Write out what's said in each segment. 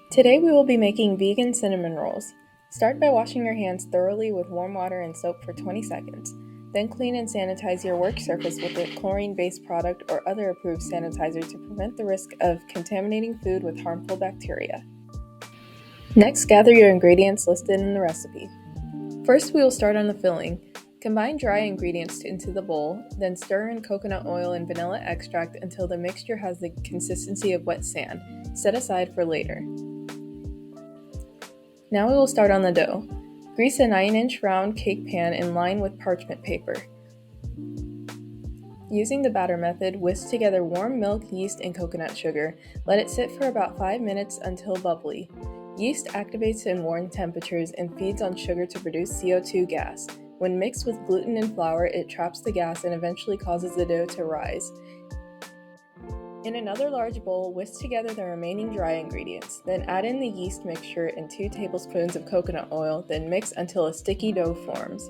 Today we will be making vegan cinnamon rolls. Start by washing your hands thoroughly with warm water and soap for 20 seconds. Then clean and sanitize your work surface with a chlorine-based product or other approved sanitizer to prevent the risk of contaminating food with harmful bacteria. Next, gather your ingredients listed in the recipe. First, we will start on the filling. Combine dry ingredients into the bowl, then stir in coconut oil and vanilla extract until the mixture has the consistency of wet sand. Set aside for later. Now we will start on the dough. Grease a 9-inch round cake pan and line with parchment paper. Using the batter method, whisk together warm milk, yeast, and coconut sugar. Let it sit for about 5 minutes until bubbly. Yeast activates in warm temperatures and feeds on sugar to produce CO2 gas. When mixed with gluten and flour, it traps the gas and eventually causes the dough to rise. In another large bowl, whisk together the remaining dry ingredients. Then add in the yeast mixture and 2 tablespoons of coconut oil, then mix until a sticky dough forms.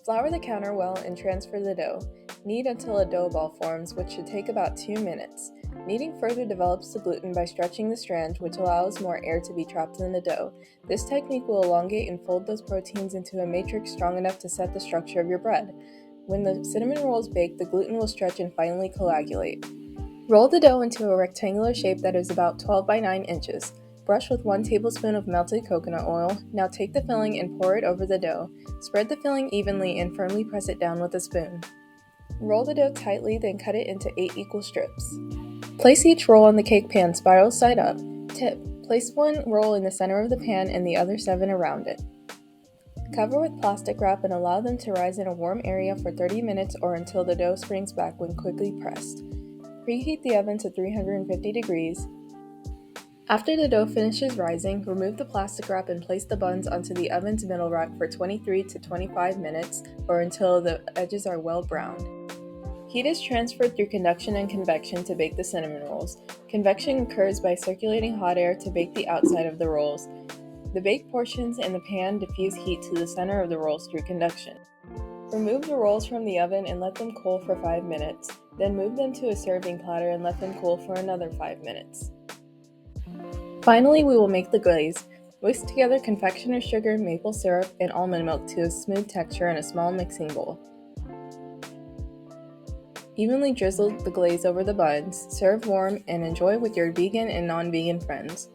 Flour the counter well and transfer the dough. Knead until a dough ball forms, which should take about 2 minutes. Kneading further develops the gluten by stretching the strand, which allows more air to be trapped in the dough. This technique will elongate and fold those proteins into a matrix strong enough to set the structure of your bread. When the cinnamon rolls bake, the gluten will stretch and finally coagulate. Roll the dough into a rectangular shape that is about 12 by 9 inches. Brush with 1 tablespoon of melted coconut oil. Now take the filling and pour it over the dough. Spread the filling evenly and firmly press it down with a spoon. Roll the dough tightly, then cut it into 8 equal strips. Place each roll on the cake pan spiral side up. Tip: place one roll in the center of the pan and the other 7 around it. Cover with plastic wrap and allow them to rise in a warm area for 30 minutes or until the dough springs back when quickly pressed. Preheat the oven to 350 degrees. After the dough finishes rising, remove the plastic wrap and place the buns onto the oven's middle rack for 23 to 25 minutes or until the edges are well browned. Heat is transferred through conduction and convection to bake the cinnamon rolls. Convection occurs by circulating hot air to bake the outside of the rolls. The baked portions in the pan diffuse heat to the center of the rolls through conduction. Remove the rolls from the oven and let them cool for 5 minutes. Then move them to a serving platter and let them cool for another 5 minutes. Finally, we will make the glaze. Whisk together confectioner's sugar, maple syrup, and almond milk to a smooth texture in a small mixing bowl. Evenly drizzle the glaze over the buns, serve warm, and enjoy with your vegan and non-vegan friends.